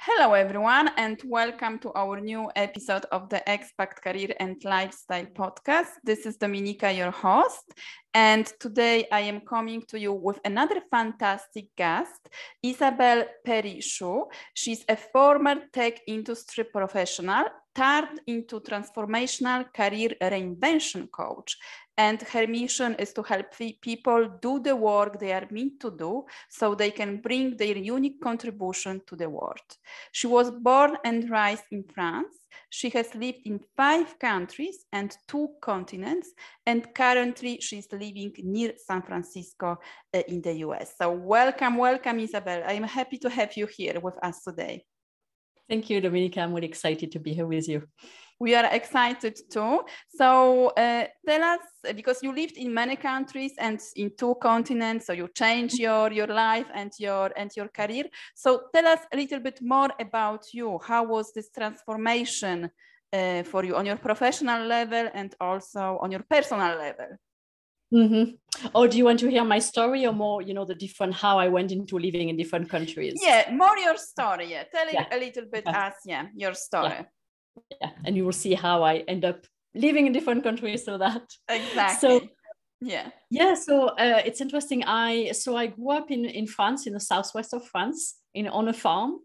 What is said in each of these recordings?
Hello, everyone, and welcome to our new episode of the Expat Career and Lifestyle podcast. This is Dominika, your host, and today I am coming to you with another fantastic guest, Isabelle Peyrichoux. She's a former tech industry professional turned into transformational career reinvention coach. And her mission is to help people do the work they are meant to do so they can bring their unique contribution to the world. She was born and raised in France. She has lived in 5 countries and 2 continents, and currently she's living near San Francisco in the US. So welcome, Isabelle. I'm happy to have you here with us today. Thank you, Dominika. I'm really excited to be here with you. We are excited too. So tell us, because you lived in many countries and in 2 continents, so you changed your life and your career. So tell us a little bit more about you. How was this transformation for you on your professional level and also on your personal level? Mm-hmm. Or do you want to hear my story or more, the different, how I went into living in different countries? Yeah, more your story. Yeah, tell it a little bit your story. Yeah, and you will see how I end up living in different countries so that. Exactly. So, so it's interesting. I grew up in France, in the southwest of France, on a farm.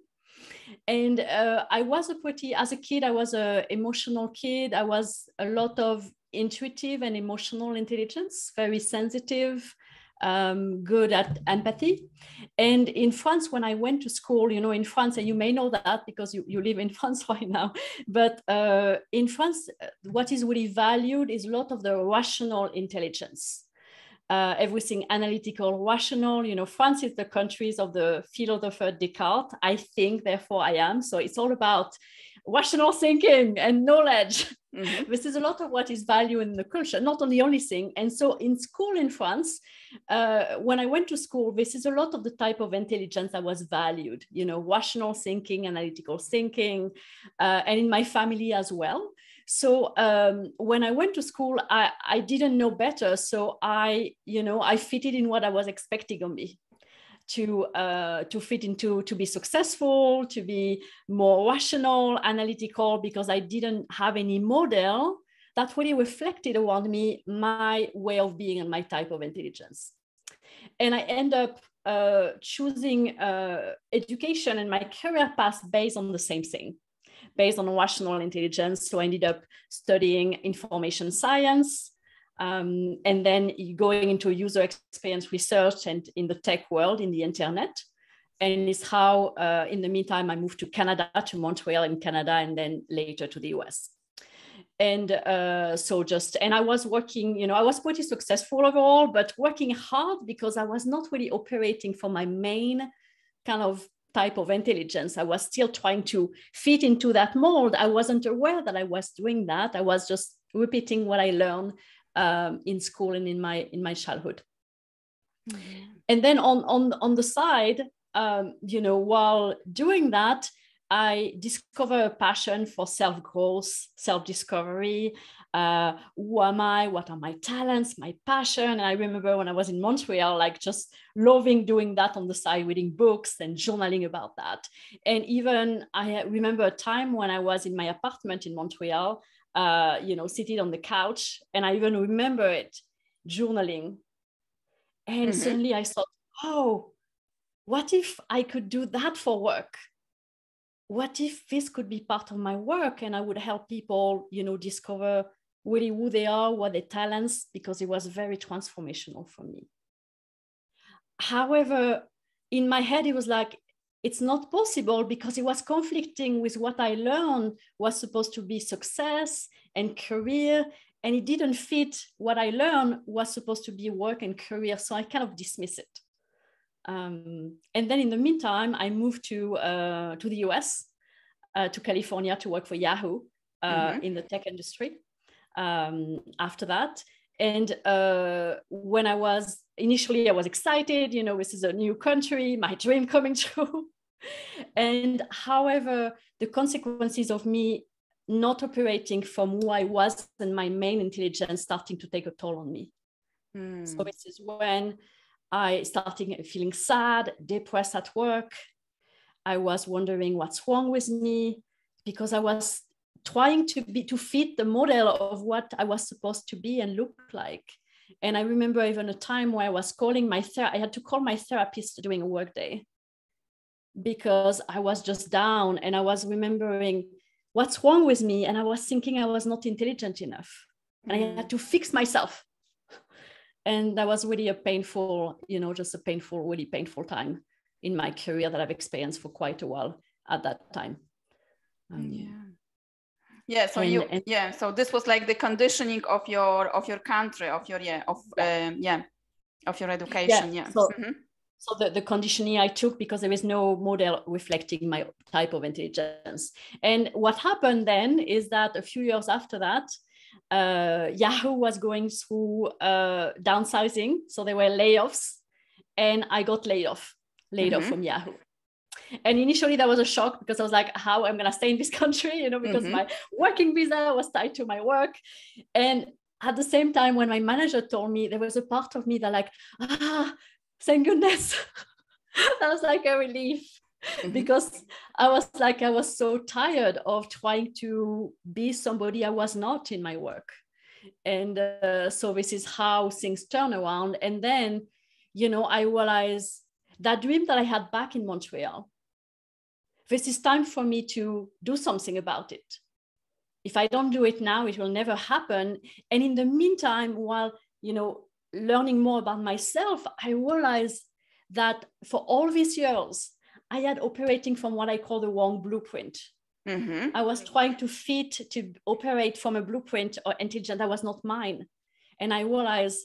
And as a kid, I was an emotional kid. I was a lot of intuitive and emotional intelligence, very sensitive, good at empathy. And in France, when I went to school, in France, and you may know that because you live in France right now, but in France, what is really valued is a lot of the rational intelligence. Everything analytical, rational. France is the countries of the philosopher Descartes. I think, therefore I am. So it's all about rational thinking and knowledge. Mm-hmm. This is a lot of what is valued in the culture, not the only thing. And so in school in France, when I went to school, this is a lot of the type of intelligence that was valued, rational thinking, analytical thinking, and in my family as well. So when I went to school, I didn't know better. So I fitted in what I was expecting of me to fit into, to be successful, to be more rational, analytical, because I didn't have any model that really reflected around me my way of being and my type of intelligence. And I end up choosing education and my career path based on the same thing, based on rational intelligence. So I ended up studying information science, and then going into user experience research and in the tech world, in the internet. And it's how, in the meantime, I moved to Canada, to Montreal in Canada, and then later to the US. And and I was working, I was pretty successful overall, but working hard because I was not really operating for my main kind of type of intelligence. I was still trying to fit into that mold. I wasn't aware that I was doing that. I was just repeating what I learned in school and in my childhood. Mm-hmm. And then on the side, while doing that, I discovered a passion for self-growth, self-discovery. Who am I? What are my talents, my passion? And I remember when I was in Montreal, like just loving doing that on the side, reading books and journaling about that. And even I remember a time when I was in my apartment in Montreal, sitting on the couch, and I even remember it, journaling. And mm-hmm. Suddenly I thought, oh, what if I could do that for work? What if this could be part of my work and I would help people, discover really who they are, what their talents, because it was very transformational for me. However, in my head, it was like, it's not possible because it was conflicting with what I learned was supposed to be success and career, and it didn't fit what I learned was supposed to be work and career. So I kind of dismiss it. And then in the meantime, I moved to the US, to California to work for Yahoo in the tech industry after that. And when I was excited, this is a new country, my dream coming true. And however, the consequences of me not operating from who I was and my main intelligence starting to take a toll on me. So this is when I started feeling sad, depressed at work. I was wondering what's wrong with me, because I was trying to fit the model of what I was supposed to be and look like. And I remember even a time where I was calling I had to call my therapist during a work day because I was just down, and I was remembering what's wrong with me. And I was thinking I was not intelligent enough, and I had to fix myself. And that was really a painful, really painful time in my career that I've experienced for quite a while at that time. So this was like the conditioning of your country, of your education. So the conditioning I took, because there is no model reflecting my type of intelligence. And what happened then is that a few years after that, Yahoo was going through downsizing, so there were layoffs, and I got laid off from Yahoo. And initially that was a shock, because I was like, how am I going to stay in this country, because my working visa was tied to my work. And at the same time, when my manager told me, there was a part of me that like, thank goodness. That was like a relief, because I was so tired of trying to be somebody I was not in my work. And so this is how things turn around. And then, I realized that dream that I had back in Montreal, this is time for me to do something about it. If I don't do it now, it will never happen. And in the meantime, while, learning more about myself, I realized that for all these years, I had operating from what I call the wrong blueprint. I was trying to operate from a blueprint or intelligence that was not mine. And I realized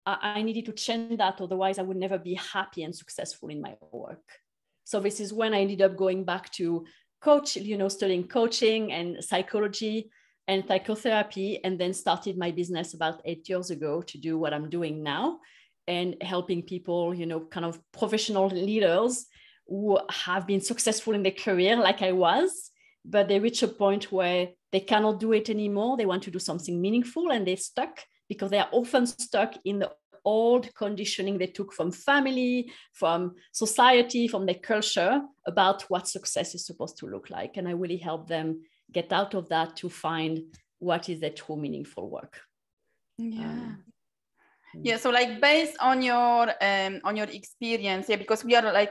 I needed to change that, otherwise I would never be happy and successful in my work. So this is when I ended up going back to studying coaching and psychology and psychotherapy, and then started my business about 8 years ago to do what I'm doing now, and helping people, kind of professional leaders who have been successful in their career like I was, but they reach a point where they cannot do it anymore. They want to do something meaningful, and they're stuck because they are often stuck in the old conditioning they took from family, from society, from their culture about what success is supposed to look like. And I really help them get out of that to find what is their true meaningful work. So like based on your experience, because we are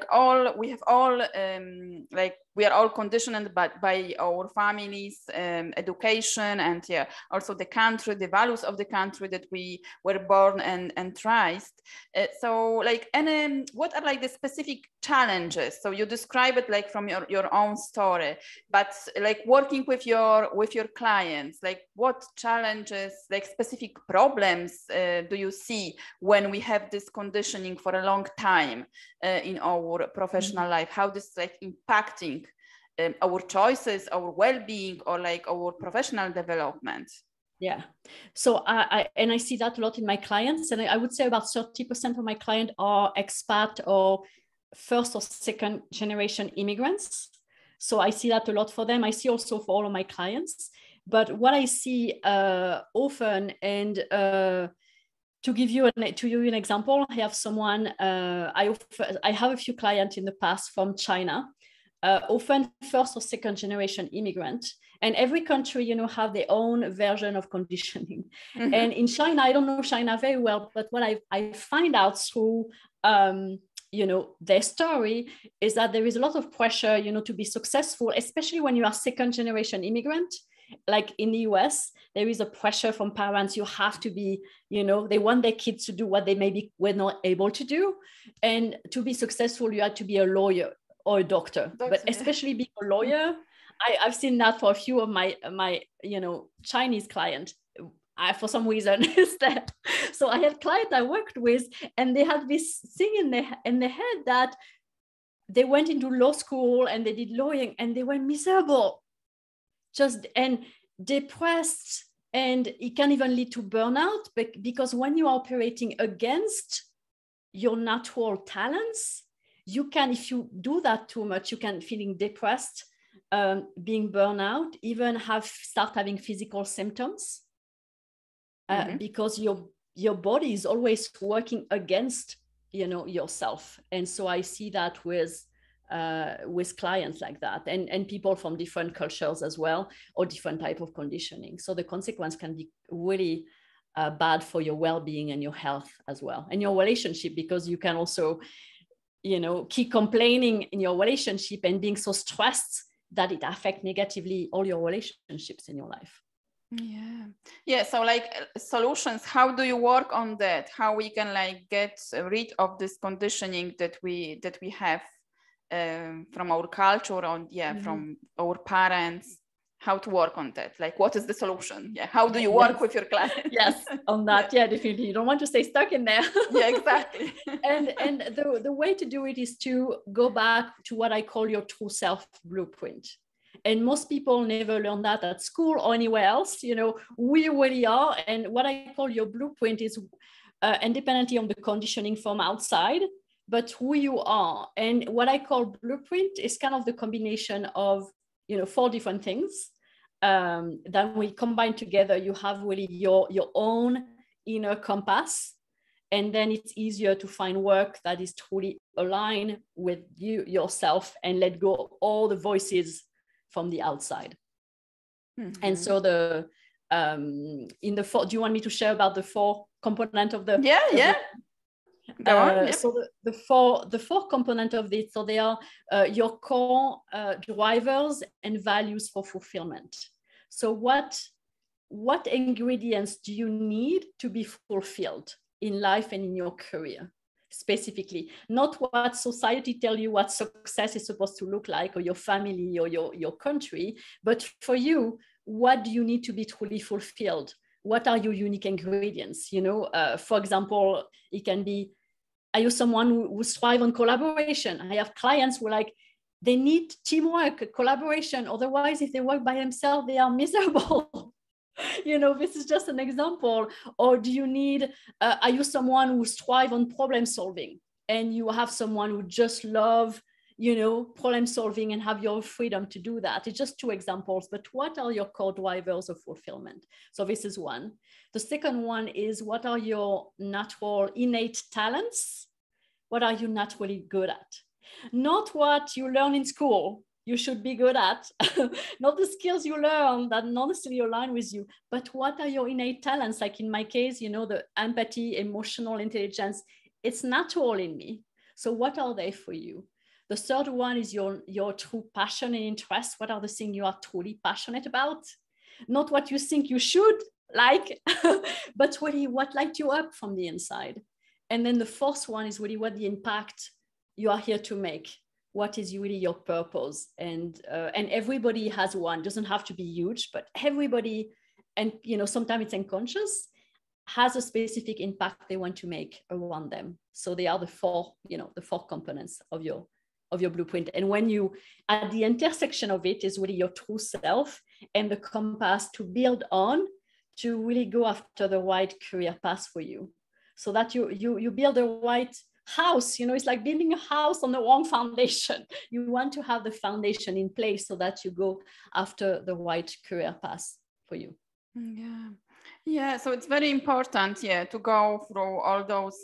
all conditioned by our families, education, and also the country, the values of the country that we were born and raised. What are like the specific challenges? So you describe it like from your own story, but like working with your clients, like what challenges, like specific problems do you see when we have this conditioning for a long time in our professional life? How this is like impacting our choices, our well-being, or like our professional development? Yeah. So I see that a lot in my clients, and I would say about 30% of my clients are expat or first or second generation immigrants. So I see that a lot for them. I see also for all of my clients. But what I see often, and to give you an example, I have someone, I have a few clients in the past from China, often first or second generation immigrant. And every country, have their own version of conditioning. And in China, I don't know China very well, but what I find out through, their story is that there is a lot of pressure, to be successful, especially when you are second generation immigrant. Like in the US, there is a pressure from parents. You have to be, they want their kids to do what they maybe were not able to do. And to be successful, you have to be a lawyer or a doctor. But especially being a lawyer, I've seen that for a few of my Chinese clients. For some reason is that. So I had clients I worked with, and they had this thing in their head that they went into law school and they did lawyering, and they were miserable, and depressed, and it can even lead to burnout, because when you are operating against your natural talents, you can, if you do that too much, you can feeling depressed, being burnout, even start having physical symptoms, because your body is always working against yourself. And so I see that with with clients like that, and people from different cultures as well, or different type of conditioning. So the consequence can be really bad for your well-being and your health as well, and your relationship, because you can also, keep complaining in your relationship and being so stressed that it affects negatively all your relationships in your life. Yeah. So like solutions, how do you work on that? How we can like get rid of this conditioning that we have from our culture, or from our parents? How to work on that? Like, what is the solution? How do you work with your clients? Yes, on that. Yeah, definitely. You don't want to stay stuck in there. Yeah, exactly. and the way to do it is to go back to what I call your true self blueprint. And most people never learn that at school or anywhere else. We really are. And what I call your blueprint is independently on the conditioning from outside, but who you are. And what I call blueprint is kind of the combination of 4 different things that we combine together. You have really your own inner compass, and then it's easier to find work that is truly aligned with you yourself, and let go of all the voices from the outside. And so in the 4, do you want me to share about the 4 component of the Go on. So the four component of it, so they are your core drivers and values for fulfillment. So what ingredients do you need to be fulfilled in life and in your career specifically? Not what society tell you what success is supposed to look like, or your family, or your country, but for you, what do you need to be truly fulfilled? What are your unique ingredients? For example, it can be, are you someone who thrives on collaboration? I have clients who they need teamwork, collaboration. Otherwise, if they work by themselves, they are miserable. This is just an example. Or do you need, are you someone who thrives on problem solving, and you have someone who just love, problem solving and have your freedom to do that? It's just 2 examples, but what are your core drivers of fulfillment? So this is one. The second one is, what are your natural innate talents? What are you naturally good at? Not what you learn in school you should be good at, not the skills you learn that not necessarily align with you, but what are your innate talents? Like in my case, the empathy, emotional intelligence, it's natural in me. So what are they for you? The third one is your true passion and interest. What are the things you are truly passionate about? Not what you think you should like, but really what lights you up from the inside. And then the fourth one is really what the impact you are here to make. What is really your purpose? And everybody has one. It doesn't have to be huge, but everybody, and sometimes it's unconscious, has a specific impact they want to make around them. So they are the 4 components of your blueprint. And when you, at the intersection of it, is really your true self and the compass to build on, to really go after the right career path for you, so that you build the right house. It's like building a house on the wrong foundation. You want to have the foundation in place so that you go after the right career path for you. Yeah, so it's very important, to go through all those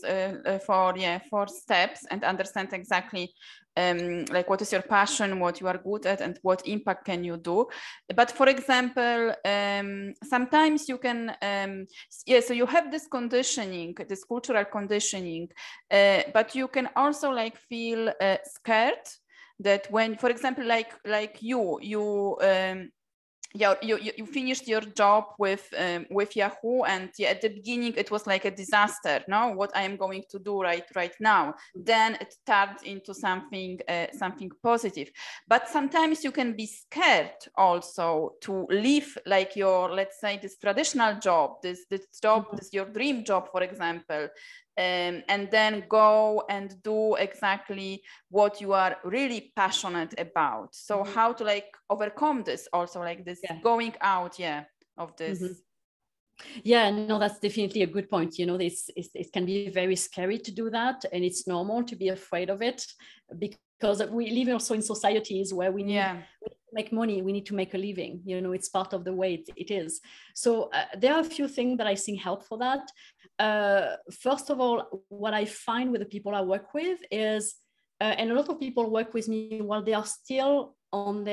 4 steps and understand exactly like what is your passion, what you are good at, and what impact can you do. But for example, sometimes you can, so you have this conditioning, this cultural conditioning, but you can also like feel scared that when, for example, like you finished your job with Yahoo, and at the beginning it was like a disaster. No, what I am going to do right now. Then it turned into something positive. But sometimes you can be scared also to leave like your, let's say, this traditional job, this job, this your dream job, for example. And then go and do exactly what you are really passionate about. So how to like overcome this also, like this going out of this. Yeah, no, that's definitely a good point. It can be very scary to do that, and it's normal to be afraid of it, because we live also in societies where we need to make money, we need to make a living. It's part of the way it is. So there are a few things that I think help for that. First of all, what I find with the people I work with is and a lot of people work with me while they are still on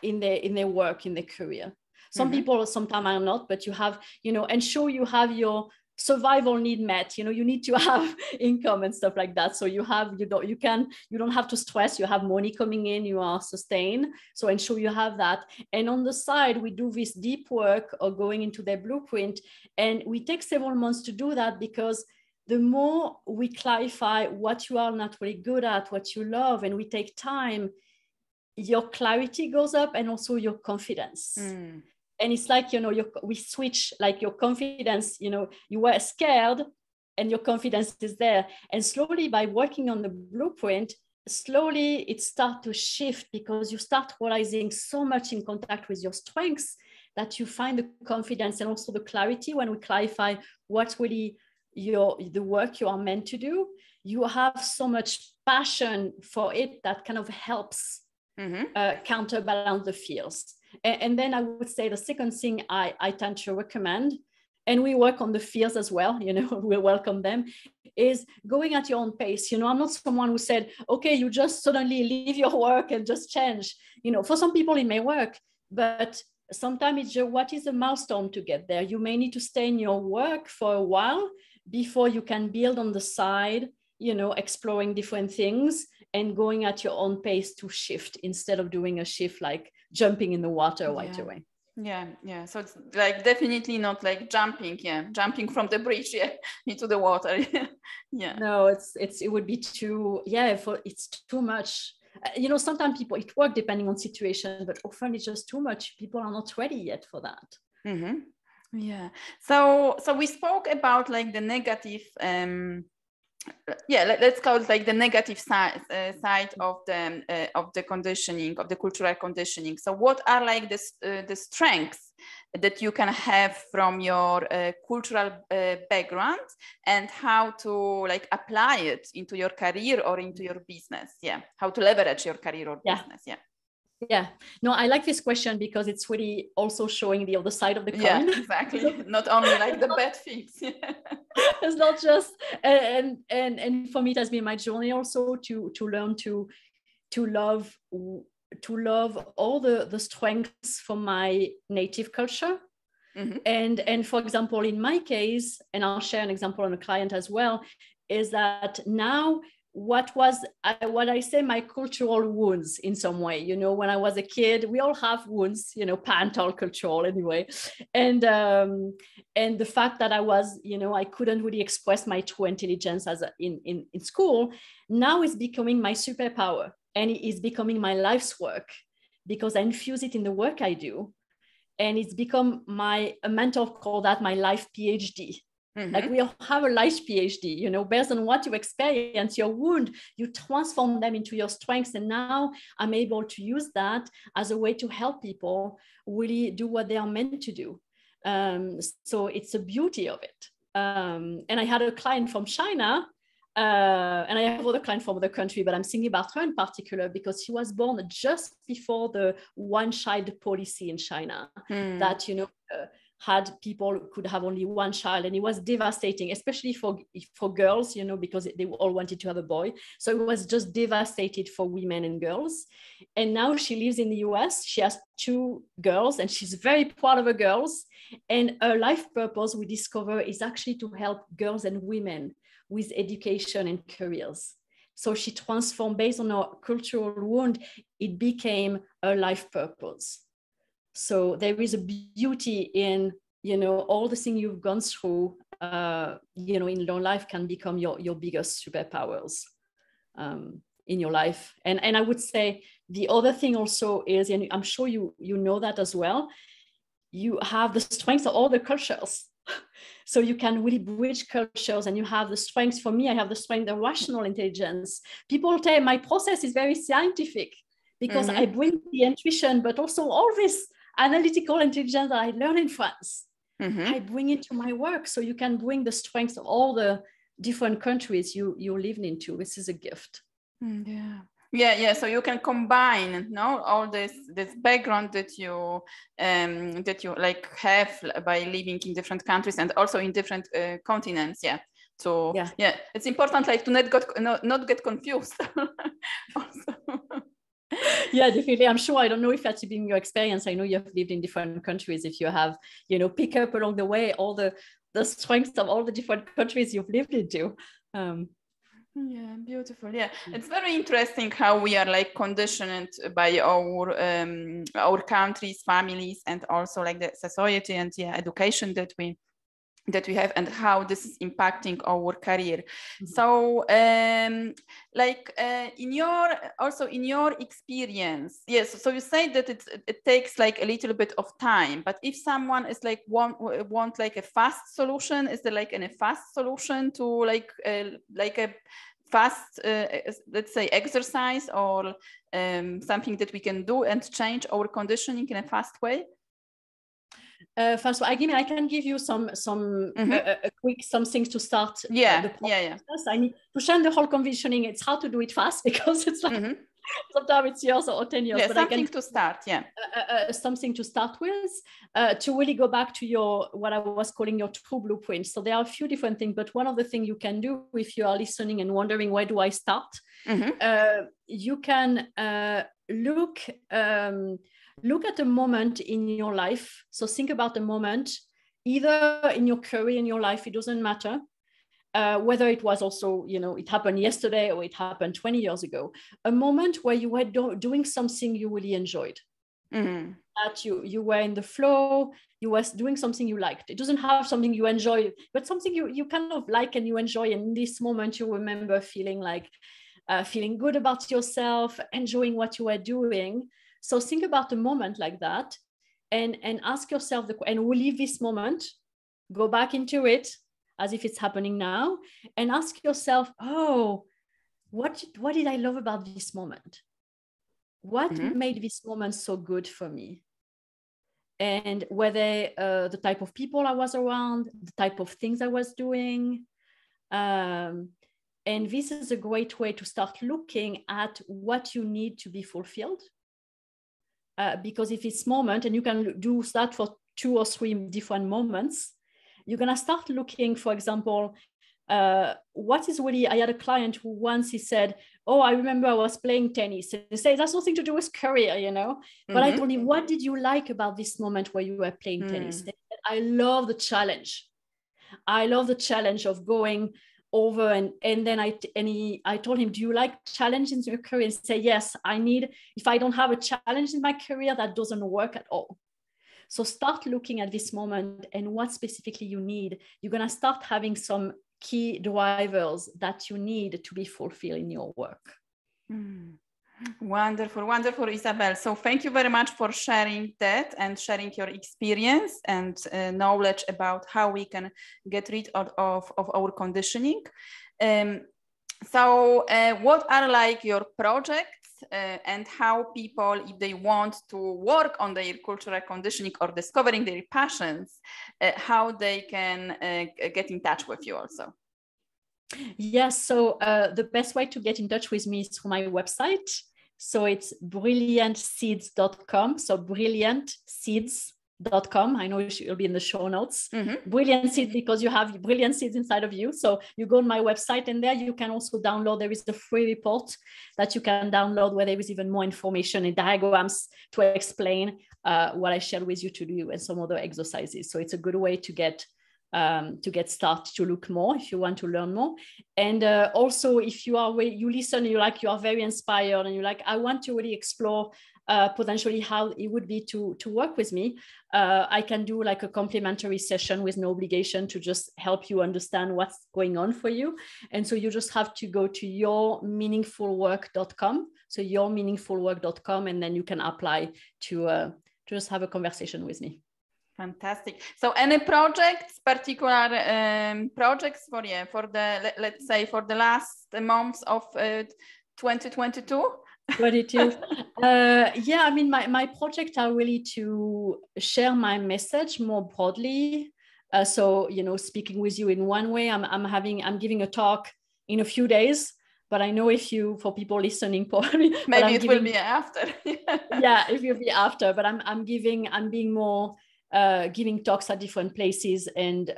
in their work, in their career. Some people sometimes are not, but you have, ensure you have your survival need met. You need to have income and stuff like that. So you don't have to stress. You have money coming in. You are sustained. So ensure you have that. And on the side, we do this deep work or going into their blueprint, and we take several months to do that, because the more we clarify what you are not really good at, what you love, and we take time, your clarity goes up and also your confidence. And it's like, we switch, like your confidence, you were scared and your confidence is there. And slowly, by working on the blueprint, slowly it starts to shift, because you start realizing so much in contact with your strengths that you find the confidence and also the clarity. When we clarify what's really the work you are meant to do, you have so much passion for it that kind of helps counterbalance the fears. And then I would say the second thing I tend to recommend, and we work on the fears as well, we welcome them, is going at your own pace. I'm not someone who said, okay, you just suddenly leave your work and just change. For some people it may work, but sometimes it's just, what is the milestone to get there? You may need to stay in your work for a while before you can build on the side, exploring different things and going at your own pace to shift, instead of doing a shift like jumping in the water right away. Yeah. So it's like definitely not like jumping from the bridge into the water. Yeah. No, it would be too, it's too much. Sometimes people, it works depending on situation, but often it's just too much. People are not ready yet for that. Yeah. So we spoke about like the negative let's call it like the negative side of the conditioning, of the cultural conditioning. So what are like the strengths that you can have from your cultural background, and how to like apply it into your career or into your business? How to leverage your career or business? No, I like this question, because it's really also showing the other side of the coin. Yeah, exactly. Not only like the bad things. It's not just, and for me it has been my journey also to learn to love all the strengths from my native culture. And for example, in my case, and I'll share an example on a client as well, is that now what I say my cultural wounds in some way, when I was a kid, we all have wounds, parental, cultural anyway. And the fact that I was, I couldn't really express my true intelligence in school, now is becoming my superpower, and it is becoming my life's work, because I infuse it in the work I do. And it's become a mentor call that my life PhD. Like we all have a life PhD, based on what you experience, your wound, you transform them into your strengths. And now I'm able to use that as a way to help people really do what they are meant to do. So it's the beauty of it. And I had a client from China, and I have other clients from other country, but I'm thinking about her in particular because she was born just before the one-child policy in China that, had people could have only one child, and it was devastating, especially for girls, because they all wanted to have a boy. So it was just devastated for women and girls. And now she lives in the US. She has 2 girls, and she's very proud of her girls. And her life purpose, we discover, is actually to help girls and women with education and careers. So she transformed, based on her cultural wound, it became her life purpose. So there is a beauty in, all the things you've gone through, in your life can become your biggest superpowers in your life. And I would say the other thing also is, and I'm sure you know that as well, you have the strengths of all the cultures. So you can really bridge cultures, and you have the strengths. For me, I have the strength of rational intelligence. People say my process is very scientific because I bring the intuition, but also all this analytical intelligence that I learned in France. I bring it to my work. So you can bring the strengths of all the different countries you live into. This is a gift. So you can combine all this background that you like have by living in different countries and also in different continents, So Yeah. yeah, it's important like to not get confused. Also. Yeah, definitely. I'm sure. I don't know if that's been your experience. I know you have lived in different countries. If you have, pick up along the way all the strengths of all the different countries you've lived into. Yeah, beautiful. Yeah, it's very interesting how we are like conditioned by our countries, families, and also like the society and education that we have, and how this is impacting our career. Mm-hmm. So in your experience, yes, so you say that it takes like a little bit of time, but if someone is like want like a fast solution, is there like a fast solution to like a fast let's say exercise or something that we can do and change our conditioning in a fast way? First, I can give you some quick things to start. The process. I need to change the whole conditioning. It's hard to do it fast because it's like sometimes it's years or 10 years. Yeah, but something to start. Yeah, something to start with to really go back to what I was calling your true blueprint. So there are a few different things, but one of the things you can do if you are listening and wondering where do I start, you can look at a moment in your life. So think about a moment, either in your career, in your life, it doesn't matter. Whether it was also, it happened yesterday or it happened 20 years ago, a moment where you were doing something you really enjoyed. That you were in the flow, you were doing something you liked. It doesn't have something you enjoy, but something you kind of like and you enjoy. And in this moment, you remember feeling good about yourself, enjoying what you were doing. So think about a moment like that and ask yourself, and relive this moment, go back into it as if it's happening now, and ask yourself, oh, what did I love about this moment? What made this moment so good for me? And whether the type of people I was around, the type of things I was doing. And this is a great way to start looking at what you need to be fulfilled. Because if it's moment, and you can do that for 2 or 3 different moments, you're going to start looking, for example, what is really, I had a client who once he said, oh, I remember I was playing tennis. And he said, that's nothing to do with career, But I told him, what did you like about this moment where you were playing tennis? He said, I love the challenge. I love the challenge of going over and then I told him, do you like challenges in your career? And he said, yes, if I don't have a challenge in my career, that doesn't work at all. So start looking at this moment and what specifically you need. You're going to start having some key drivers that you need to be fulfilled in your work. Wonderful, wonderful, Isabelle. So thank you very much for sharing that and sharing your experience and knowledge about how we can get rid of our conditioning. So what are like your projects and how people, if they want to work on their cultural conditioning or discovering their passions, how they can get in touch with you also? Yes, so the best way to get in touch with me is through my website. So it's brilliantseeds.com. So brilliantseeds.com. I know it'll be in the show notes. Brilliant Seeds, because you have brilliant seeds inside of you. So you go on my website and there you can also download. There is the free report that you can download where there is even more information and diagrams to explain what I shared with you to do and some other exercises. So it's a good way to get started, to look more if you want to learn more. And also if you listen, you are very inspired and you're like, I want to really explore potentially how it would be to work with me. I can do like a complimentary session with no obligation to just help you understand what's going on for you. And so you just have to go to yourmeaningfulwork.com. So yourmeaningfulwork.com, and then you can apply to just have a conversation with me. Fantastic. So any particular projects for the, let's say, for the last months of 2022? 22. Yeah, I mean, my projects are really to share my message more broadly. So, speaking with you in one way, I'm giving a talk in a few days, but I know for people listening, probably maybe it will be after. Yeah, it will be after, but I'm being more giving talks at different places, and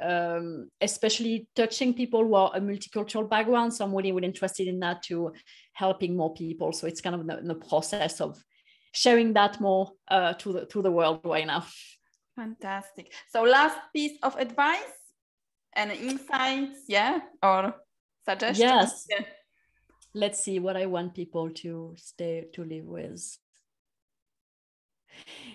especially touching people who are a multicultural background. So I'm really, really interested in that too, helping more people. So it's kind of in the process of sharing that more to the world right now. Fantastic. So last piece of advice and insights, yeah, or suggestions? Yes. Yeah. Let's see what I want people to live with.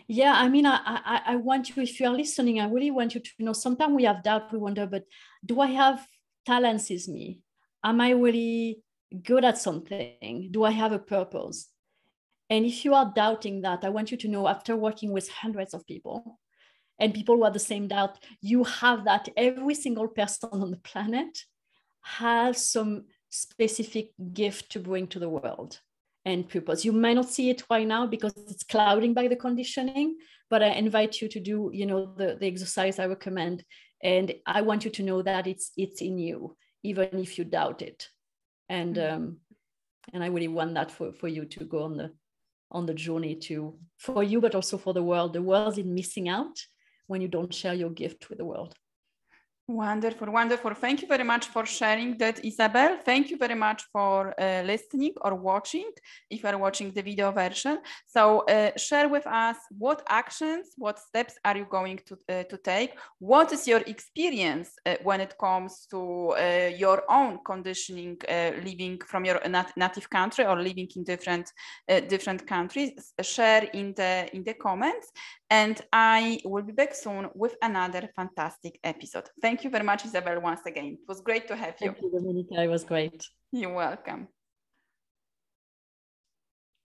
Yeah, I mean, I want you, if you're listening, I really want you to know, sometimes we have doubt, we wonder, but do I have talents in me? Am I really good at something? Do I have a purpose? And if you are doubting that, I want you to know, after working with hundreds of people and people who have the same doubt, you have that. Every single person on the planet has some specific gift to bring to the world and purpose. You might not see it right now because it's clouding by the conditioning, but I invite you to do, the exercise I recommend. And I want you to know that it's in you, even if you doubt it. And I really want that for you to go on the journey for you, but also for the world. The world is missing out when you don't share your gift with the world. Wonderful, wonderful. Thank you very much for sharing that, Isabelle. Thank you very much for listening or watching, if you are watching the video version. So share with us what actions, what steps are you going to take? What is your experience when it comes to your own conditioning, living from your native country or living in different countries? Share in the comments. And I will be back soon with another fantastic episode. Thank you very much, Isabelle, once again. It was great to have you. Thank you, Dominica. It was great. You're welcome.